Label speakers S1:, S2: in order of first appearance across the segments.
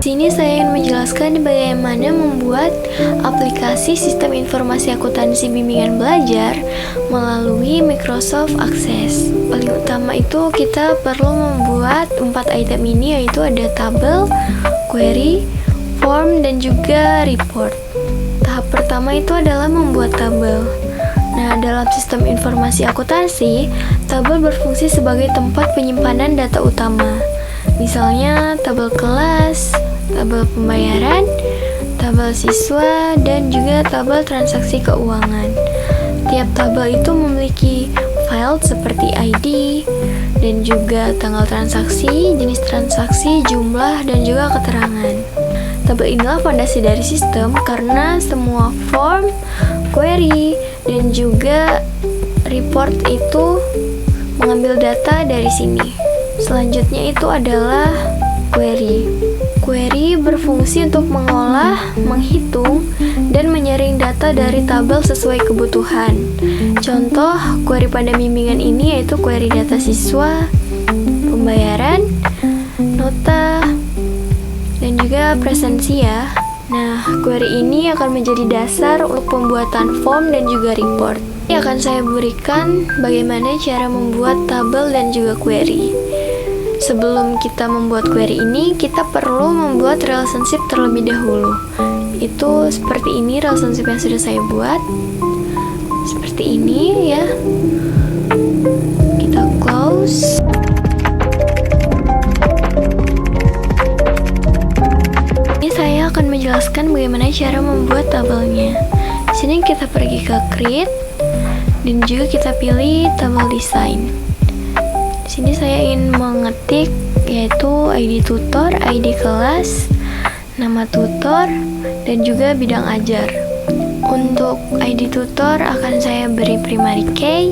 S1: Sini saya ingin menjelaskan bagaimana membuat aplikasi sistem informasi akuntansi bimbingan belajar melalui Microsoft Access. Paling utama itu kita perlu membuat 4 item ini, yaitu ada tabel, query, form, dan juga report. Tahap pertama itu adalah membuat tabel. Nah, dalam sistem informasi akuntansi, tabel berfungsi sebagai tempat penyimpanan data utama. Misalnya tabel kelas, tabel pembayaran, tabel siswa, dan juga tabel transaksi keuangan. Tiap tabel itu memiliki file seperti ID dan juga tanggal transaksi, jenis transaksi, jumlah, dan juga keterangan. Tabel inilah fondasi dari sistem karena semua form, query, dan juga report itu mengambil data dari sini. Selanjutnya itu adalah query. Query berfungsi untuk mengolah, menghitung, dan menyaring data dari tabel sesuai kebutuhan. Contoh query pada bimbingan ini yaitu query data siswa, pembayaran, nota, dan juga presensi ya. Nah, query ini akan menjadi dasar untuk pembuatan form dan juga report. Ini akan saya berikan bagaimana cara membuat tabel dan juga query. Sebelum kita membuat query ini, kita perlu membuat relationship terlebih dahulu. Itu seperti ini relationship yang sudah saya buat. Seperti ini ya. Kita close. Ini saya akan menjelaskan bagaimana cara membuat tabelnya. Di sini kita pergi ke create dan juga kita pilih tabel design. Di sini saya ingin mengetik yaitu ID tutor, ID kelas, nama tutor, dan juga bidang ajar. Untuk ID tutor akan saya beri primary key,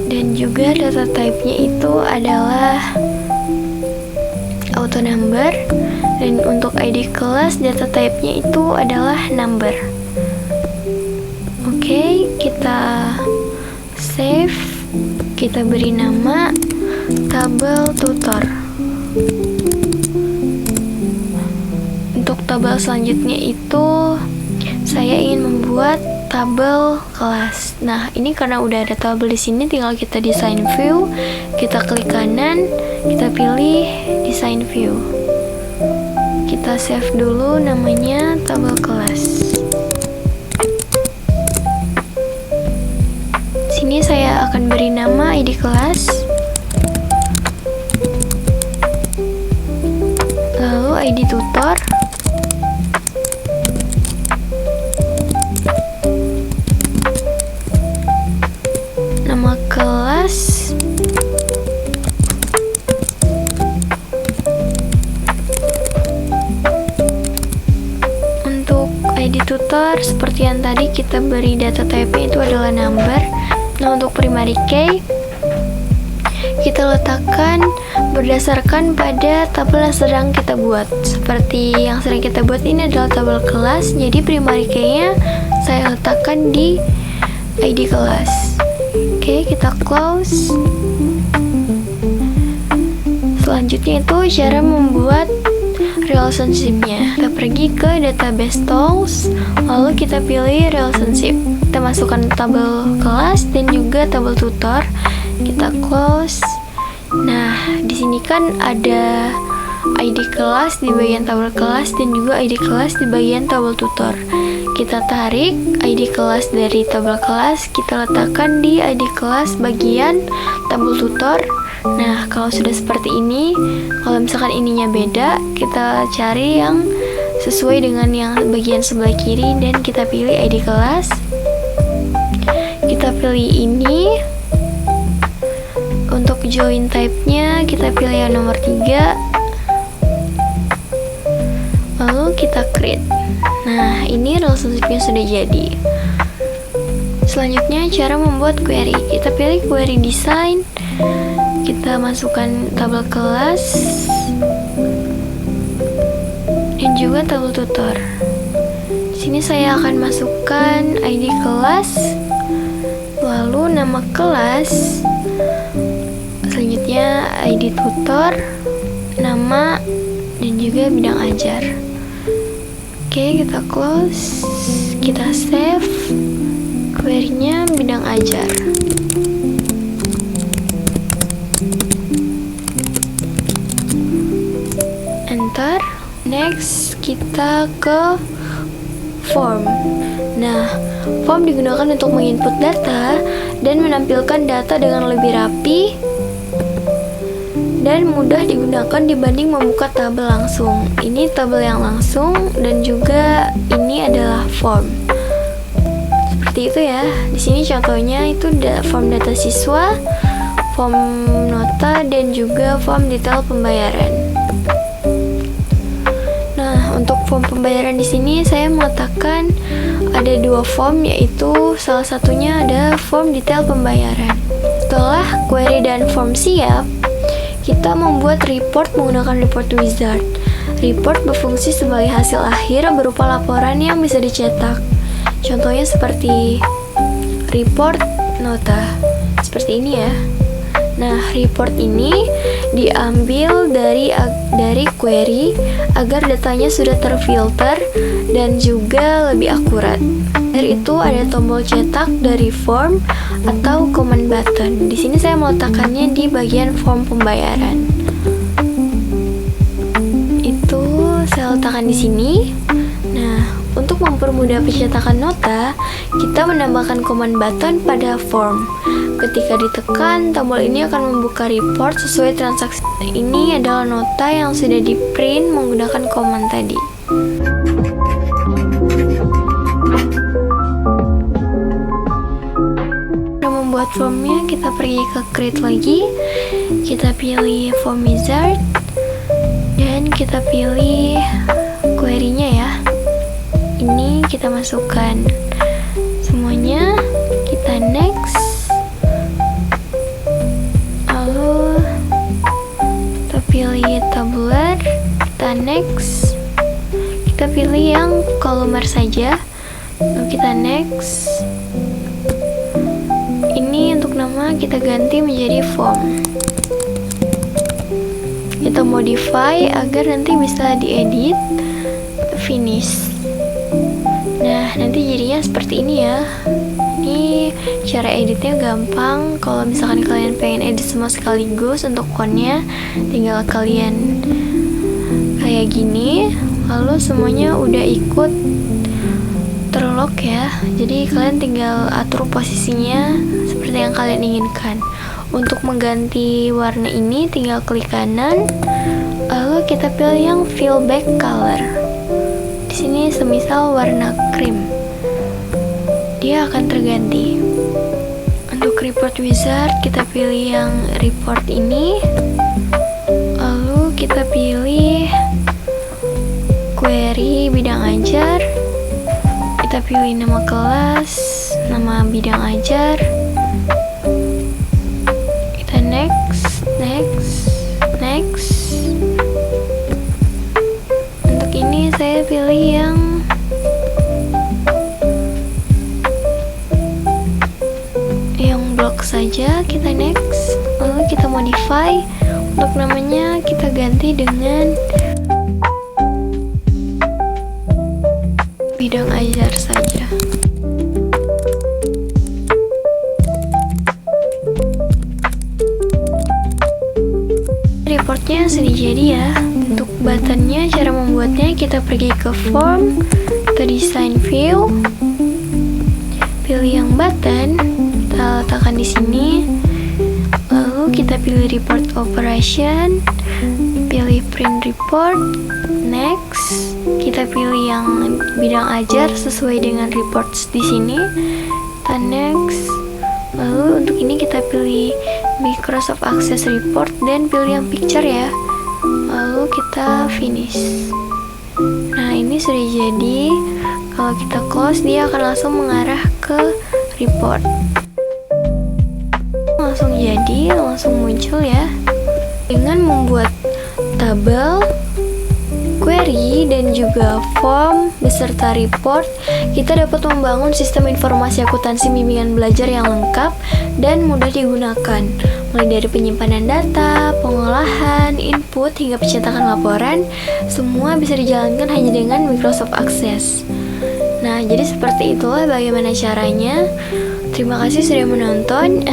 S1: dan juga data type-nya itu adalah auto number, dan untuk ID kelas data type-nya itu adalah number. Oke, kita save. Kita beri nama tabel tutor. Untuk tabel selanjutnya itu saya ingin membuat tabel kelas. Nah, ini karena udah ada tabel di sini, tinggal kita design view, kita klik kanan, kita pilih design view. Kita save dulu namanya tabel kelas. Sini saya akan beri nama ID kelas, lalu ID tutor, nama kelas, untuk ID tutor seperti yang tadi kita beri data type-nya itu adalah number. Nah, untuk primary key kita letakkan berdasarkan pada tabel yang sedang kita buat. Seperti yang sering kita buat ini adalah tabel kelas, jadi primary key-nya saya letakkan di ID kelas. Oke, kita close. Selanjutnya itu cara membuat relationship-nya. Kita pergi ke database tools, lalu kita pilih relationship. Kita masukkan tabel kelas dan juga tabel tutor. Kita close. Nah, di sini kan ada ID kelas di bagian tabel kelas dan juga ID kelas di bagian tabel tutor. Kita tarik ID kelas dari tabel kelas, kita letakkan di ID kelas bagian tabel tutor. Nah, kalau sudah seperti ini, kalau misalkan ininya beda, kita cari yang sesuai dengan yang bagian sebelah kiri dan kita pilih ID kelas. Kita pilih ini. Untuk join type-nya kita pilih yang nomor 3. Lalu kita create. Nah, ini relationship-nya sudah jadi. Selanjutnya cara membuat query. Kita pilih query design. Kita masukkan tabel kelas dan juga tabel tutor. Di sini saya akan masukkan ID kelas, lalu nama kelas, selanjutnya ID tutor, nama, dan juga bidang ajar. Oke, kita close, kita save. Query-nya bidang ajar. Enter. Next, kita ke form. Nah, form digunakan untuk menginput data dan menampilkan data dengan lebih rapi dan mudah digunakan dibanding membuka tabel langsung. Ini tabel yang langsung dan juga ini adalah form. Seperti itu ya. Di sini contohnya itu form data siswa, form nota, dan juga form detail pembayaran. Nah, untuk form pembayaran di sini saya mengatakan ada dua form, yaitu salah satunya ada form detail pembayaran. Setelah query dan form siap, kita membuat report menggunakan report wizard. Report berfungsi sebagai hasil akhir berupa laporan yang bisa dicetak. Contohnya seperti report nota. Seperti ini ya. Nah, report ini diambil dari query agar datanya sudah terfilter dan juga lebih akurat. Dari itu ada tombol cetak dari form atau command button. Di sini saya meletakkannya di bagian form pembayaran. Itu saya letakkan di sini. Nah, untuk mempermudah pencetakan nota, kita menambahkan command button pada form. Ketika ditekan, tombol ini akan membuka report sesuai transaksi. Ini adalah nota yang sudah di print menggunakan command tadi. Buat formnya, kita pergi ke create lagi, kita pilih form wizard dan kita pilih query-nya ya. Ini kita masukkan semuanya, kita next, lalu kita pilih tabular, kita next, kita pilih yang kolomar saja, lalu kita next. Ini untuk nama kita ganti menjadi form. Kita modify agar nanti bisa diedit, finish. Nah, nanti jadinya seperti ini ya. Ini cara editnya gampang. Kalau misalkan kalian pengen edit semua sekaligus untuk konnya, tinggal kalian kayak gini, lalu semuanya udah ikut terlock ya. Jadi kalian tinggal atur posisinya seperti yang kalian inginkan. Untuk mengganti warna ini tinggal klik kanan, lalu kita pilih yang fill back color. Di sini semisal warna krim, dia akan terganti. Untuk report wizard kita pilih yang report ini, lalu kita pilih query bidang ajar. Kita pilih nama kelas, nama bidang ajar. Kita next. Untuk ini saya pilih yang blok saja. Kita next. Lalu kita modify. Untuk namanya kita ganti dengan bidang ajar saja. Reportnya sudah jadi ya. Untuk buttonnya, cara membuatnya kita pergi ke form, ke design view, pilih yang button, kita letakkan di sini, lalu kita pilih report operation, pilih print report, next. Kita pilih yang bidang ajar sesuai dengan reports di sini. Kita next. Lalu untuk ini kita pilih Microsoft Access Report dan pilih yang picture ya. Lalu kita finish. Nah, ini sudah jadi. Kalau kita close, dia akan langsung mengarah ke report. Langsung jadi, langsung muncul ya. Dengan membuat tabel, query dan juga form beserta report, kita dapat membangun sistem informasi akuntansi bimbingan belajar yang lengkap dan mudah digunakan, mulai dari penyimpanan data, pengolahan, input, hingga pencetakan laporan. Semua bisa dijalankan hanya dengan Microsoft Access. Nah, jadi seperti itulah bagaimana caranya. Terima kasih sudah menonton.